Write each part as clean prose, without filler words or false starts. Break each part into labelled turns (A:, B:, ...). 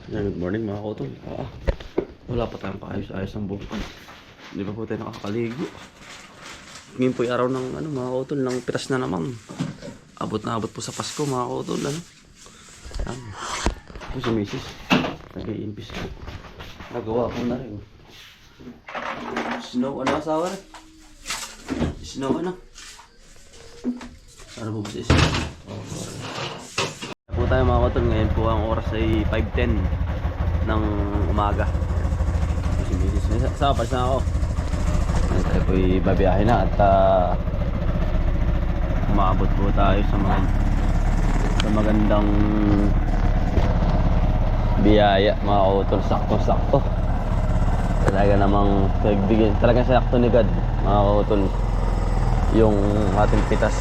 A: Good morning mga kotol. Wala pa tayong paayos-ayos ng buhok. Hindi pa po tayo nakakaligo. Ngayon po yung araw ng mga kotol, ng pitas na naman. Abot na abot po sa Pasko mga kotol. Yan. Ito si Mrs. Nag-i-impis po. Nagawa po na rin. Snow, asawa rin? Snow, Sana po si Snow? Po tayo mga kotol, ngayon po ang oras ay 5:10 ng umaga. Palis na ako. Ngayon tayo po babiyahe na at umabot po tayo sa magandang biyaya mga kotol. Sakto-sakto. Talaga namang talagang sakto ni God mga kotol yung ating pitas.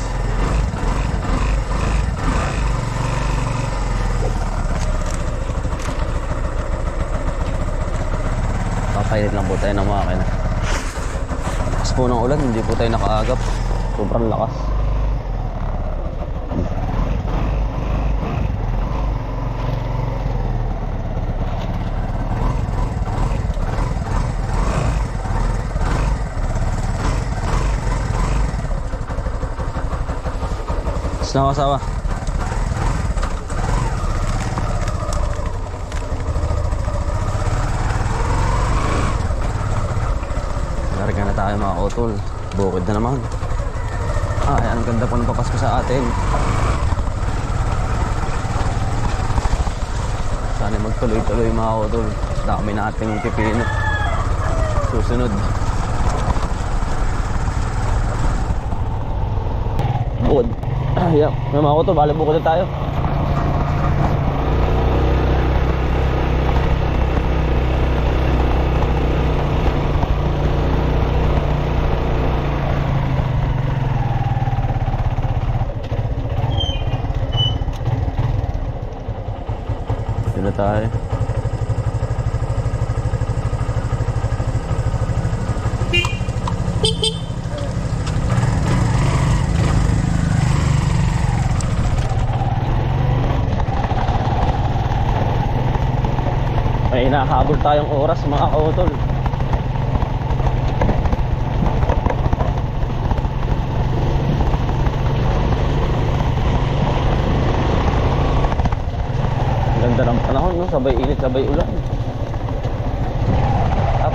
A: Papainit lang po tayo ng makina. Lakas po ng ulan, hindi po tayo nakaagap. Sobrang lakas. Saan ako asawa? Larga na tayo mga kotol. Bukid na naman. Ayan, ang ganda po ng papasko sa atin. Sana magtuloy-tuloy mga kotol. Dami nating pipino. Susunod. Bukod. Ayan, mga kotol, bali bukod na tayo. Na tayo. May hinahabol tayong oras mga kautol. Ganda ng panahon, no? Sabay init, sabay ulan.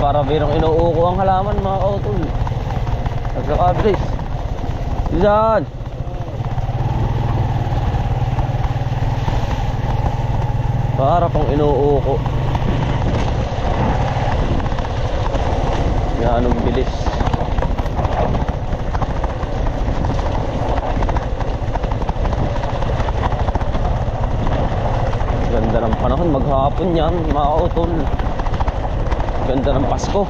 A: Para birong inuuko ang halaman mga kautol. Nagkakabilis. Diyan! Para pang inuuko. Yan ang bilis. Ganda ng panahon, maghapon yan mga kautol. Ganda ng Pasko.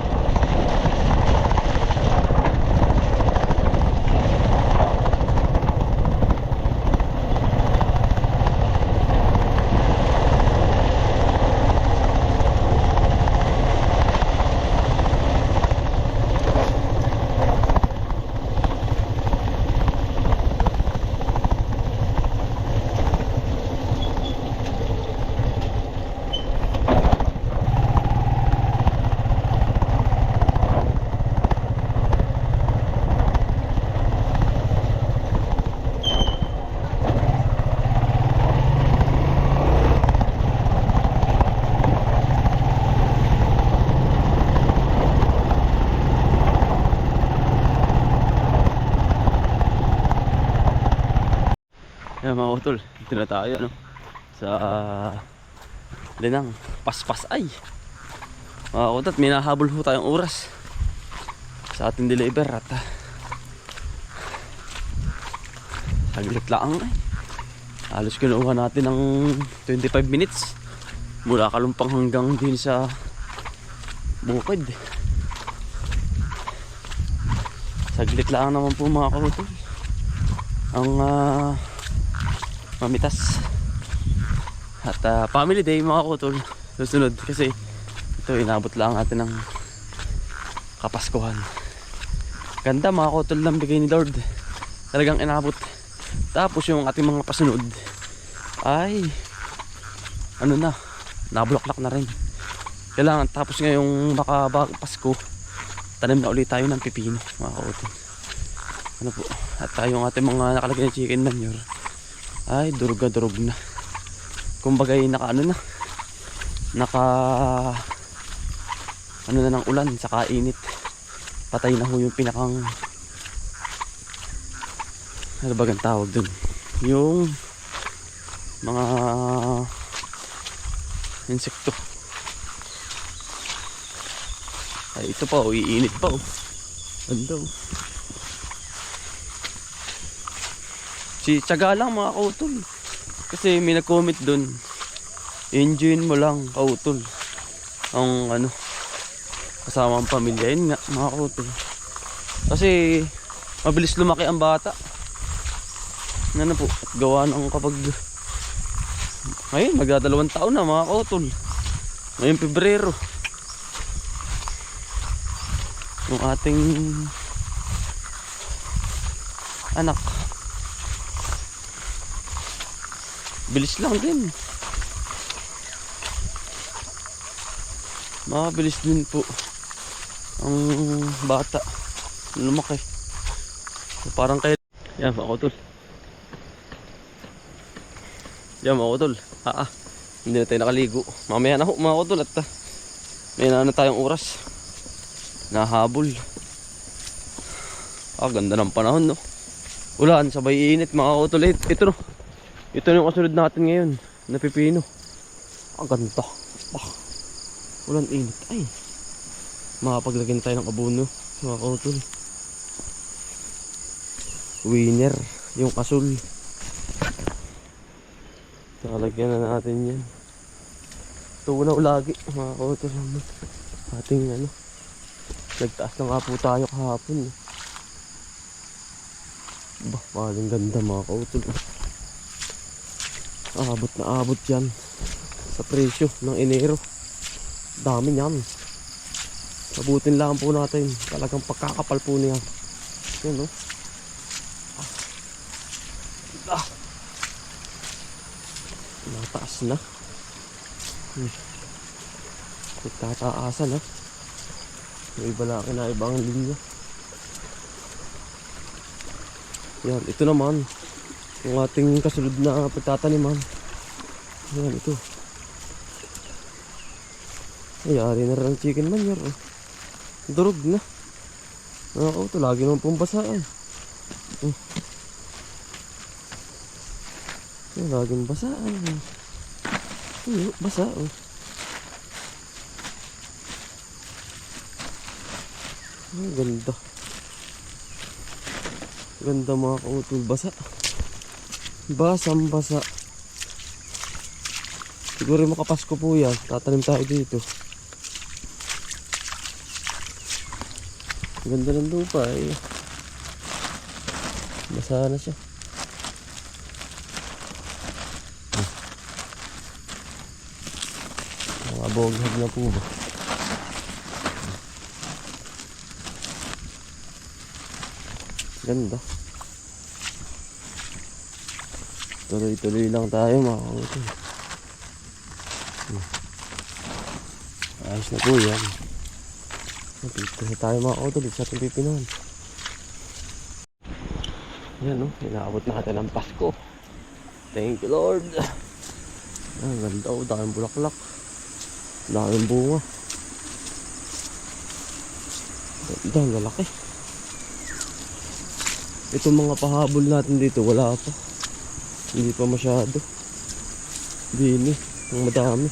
A: Ayan mga utol, dito na tayo sa Linang Paspas ay mga utol, may nahabol po tayong oras sa ating deliver at saglit lang halos kinuha natin ng 25 minutes mula Kalumpang hanggang din sa bukid. Saglit lang naman po mga utol ang mamitas at family day mga kotol susunod kasi ito inabot lang natin ng Kapaskuhan. Ganda mga kotol ng bigay ni Lord, talagang inabot. Tapos yung ating mga pasunod ay nabulaklak na rin. Kailangan tapos ngayong baka bagong Pasko, tanim na ulit tayo ng pipino mga kautol. Ano po, at yung ating mga nakalagay na chicken manure ay durug na. Kumbaga naka ano na, naka ano na ng ulan saka init, patay na ho yung pinakang ano bagang tawag dun, yung mga insekto. Ay ito pa, iinit pa oh. Ano si tiyaga lang mga kautol, kasi may nag-comment dun, enjoyin mo lang kautol ang ano kasama ang pamilya. Yun nga mga kautol, kasi mabilis lumaki ang bata. Ano po, at gawa ng kapag ngayon magdadalawang taon na mga kautol, ngayong Pebrero, yung ating anak. Bilis lang din, mabilis din po ang bata lumaki. So, parang kayo yan mga kautol, yan mga kautol. Hindi na tayo nakaligo, mamaya na ho mga kautol. At may na tayong oras, nahabol. Ganda ng panahon no, ulan sabay init mga kautol. Ito no, ito yung kasunod natin ngayon na pipino. Ganda. Ulan init. Ay, makapaglagyan tayo ng abono mga kautol. Winner yung kasul, nakalagyan na natin yan. Tunaw lagi mga kautol. Ating ano, nagtaas na nga po tayo kahapon. Maling ganda mga kautol. Abot na abot yan sa presyo ng Enero. Dami niyan. Abutin lang po natin. Talagang pagkakapal po niya. Yan no. Nataas na. Nagtataasan ha. May iba na kinaibang linya. Yan, ito naman yung ating kasunod na pagtataniman. Yan, ito. Ayari na rin ang chicken manure. Durog na. Ito, lagi naman pong basaan. Laging basaan. Basa oh. Ganda. Ganda mga kautol, basa. Basang basa. Siguro makapasko po yan. Tatanim tayo dito. Ganda ng lupa eh. Basa na siya. Mga boghag na po ba? Ganda. Tuloy-tuloy lang tayo mga kautol. Ayos na po yan. Dito na tayo mga kautol sa ating pipinuhan. Yan o, inaabot natin ang Pasko. Thank you Lord. Ganda o, daming bulaklak, daming bunga. Ganda, ang lalaki. Itong mga pahabol natin dito wala pa, hindi pa masyado. Dini ang madami,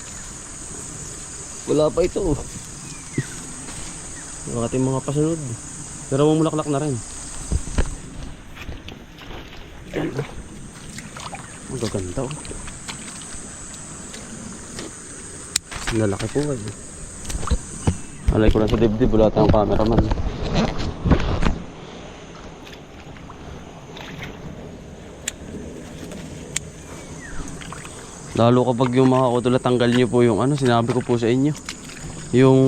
A: wala pa ito. Ang ating mga pasunod, dalawang mulaklak na rin. Ang gaganda oh. Lalaki po eh. Alay ko lang sa dibdib, wala tayong cameraman. Lalo kapag yung mga kautol, tanggal nyo po yung ano, sinabi ko po sa inyo, yung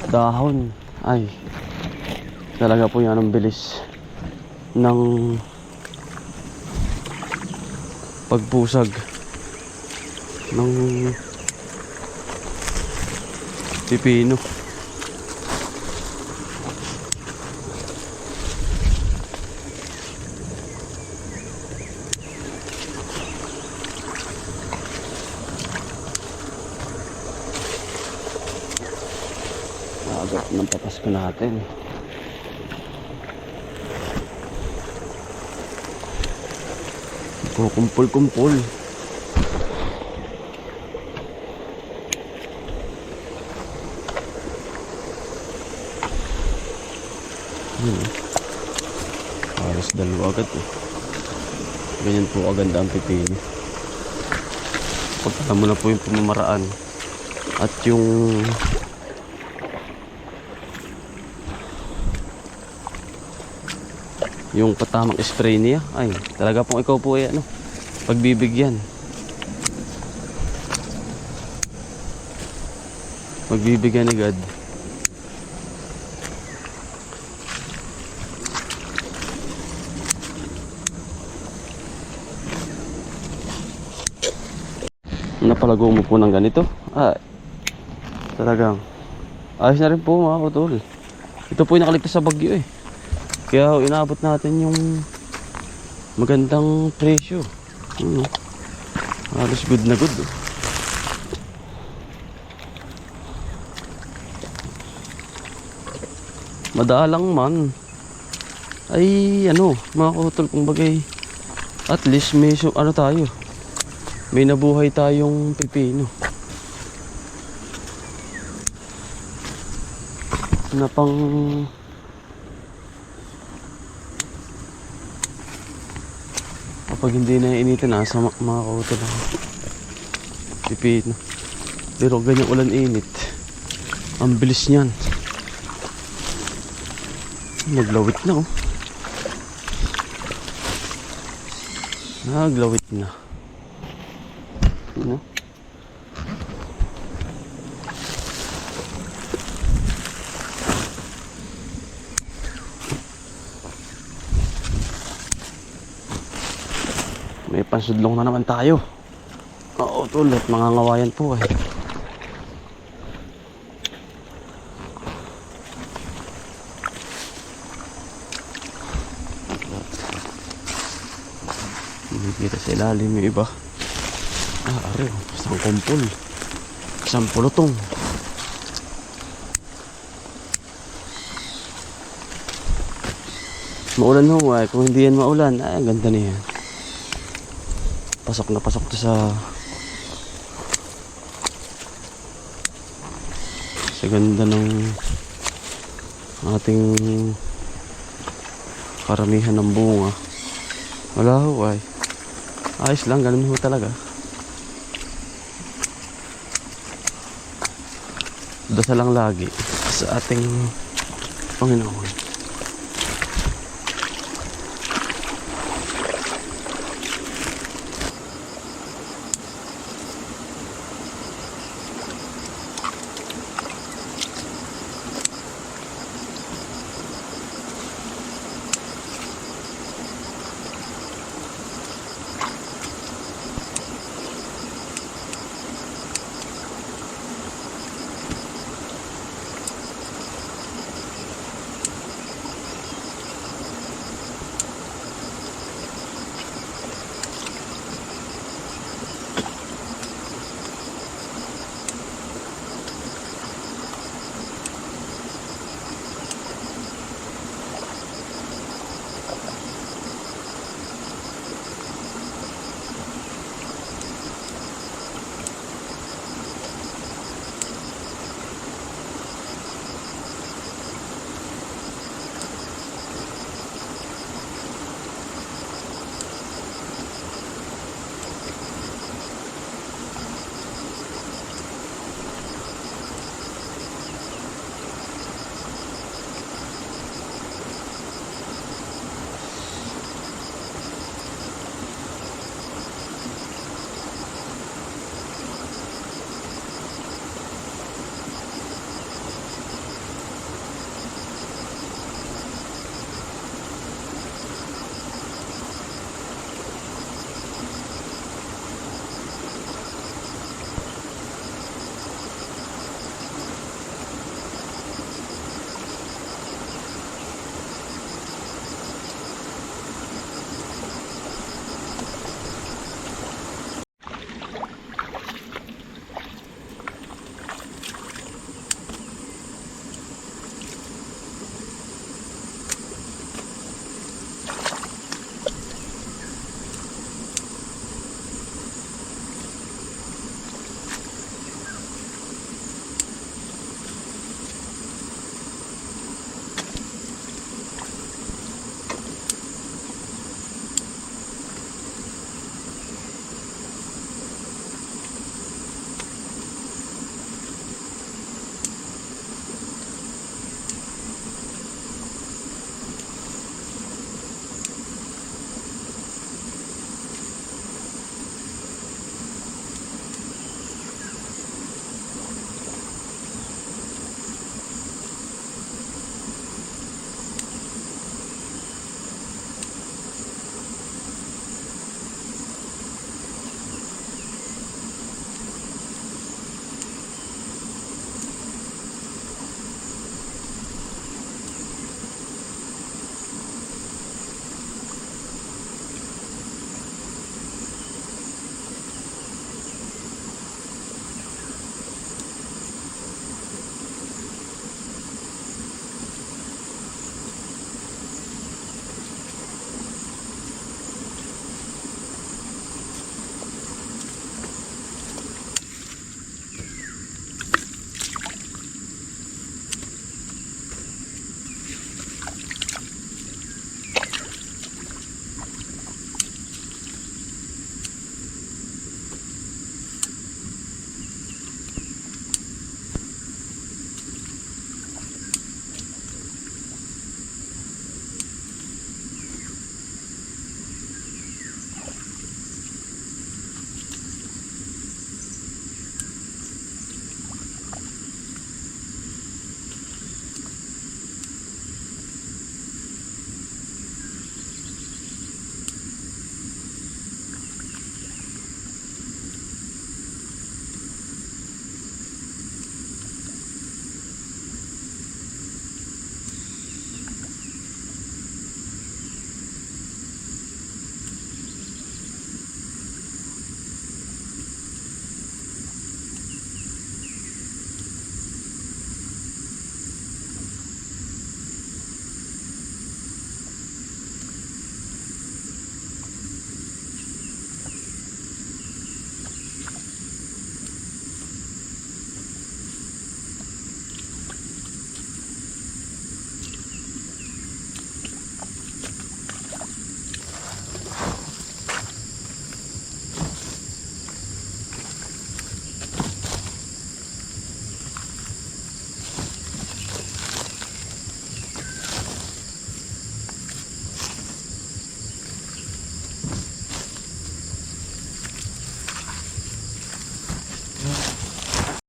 A: dahon. Ay, talaga po yan ang bilis ng pagpusag. ng pipino. Agad ng papasko natin. Kumpul-kumpul. Halos dalawa agad eh. Ganyan po aganda ang pipino. Pagkala mo na po yung pamamaraan at yung patamang spray niya, ay talaga pong ikaw po ay pagbibigyan ni God. Napalago mo po ng ganito, talagang ayos na rin po mga utol. Ito po yung nakaligtas sa bagyo eh, kaya inaabot natin yung magandang presyo. Halos good na good. Madalang man ay mga kautol, kung bagay at least may tayo, may nabuhay tayong pipino na pang kapag hindi na initin nasa mga kautol ang pipino. Pero ganyang ulan init, ang bilis niyan. Naglawit na naglawit na. May pansudlong na naman tayo. Oo, tulad mga ngawayan po eh. Hindi kita sa ilalim yung iba. Ari, isang kumpul, isang pulutong. Maulan ho ay, kung hindi yan maulan, ay ang ganda niya. Pasok na pasok to sa ganda ng ating karamihan ng bunga. Wala ho ay, ayos lang, ganun ho talaga. Dasal lang lagi sa ating Panginoon.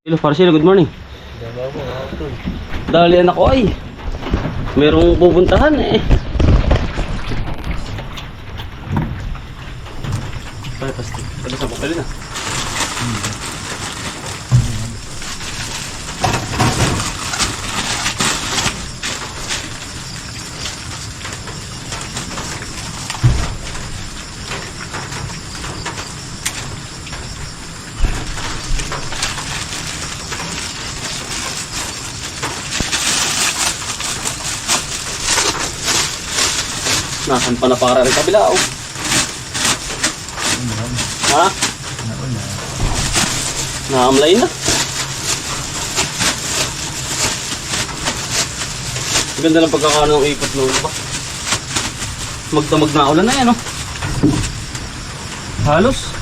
A: Hello, Parcel, good morning. Dalian ako ay. Merong pupuntahan eh. Ay, pasti. Ano sa bukali na? Nasan pa na para rin kabila oh. Ha? Naamlay na. Ganda ng pagkakaano ng ikot noon pa. Magdamag na ulan na yan oh. Halos.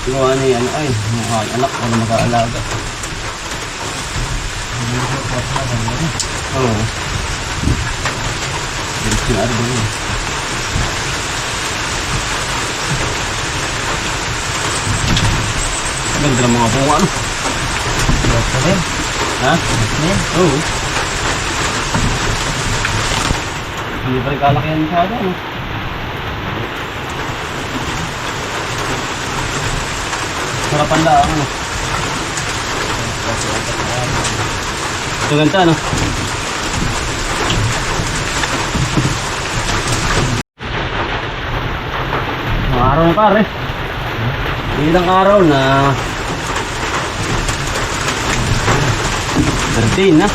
A: Gawa na yan ay, mga anak o mag-aalaga. Oo. Diretso na rin yun. Ganda ng mga bunga ano? Ganda rin. Ha? Oo. Hindi pa rin kalaki yan masyado ano? Sarapan lang ano. Ito ganda ano. Mga araw na pare. Ilang araw na 13 na.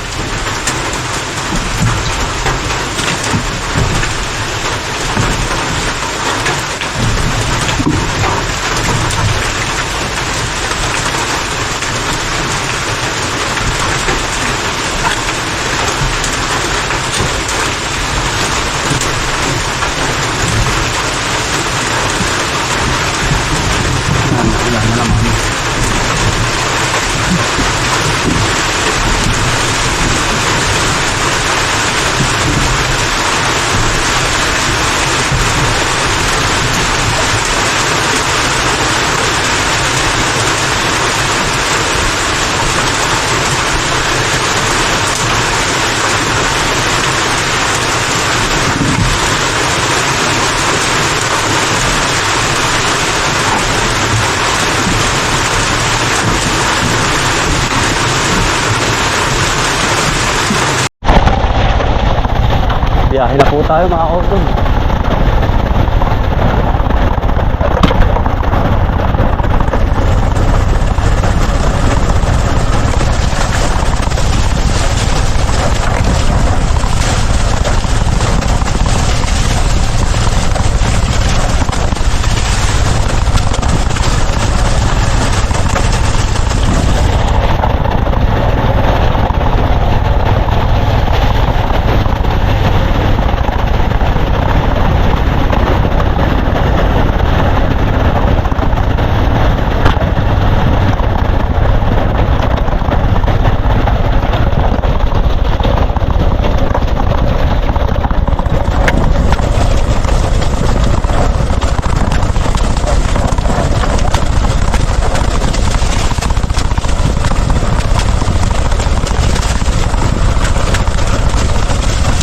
A: Biyahe na po tayo mga kautol.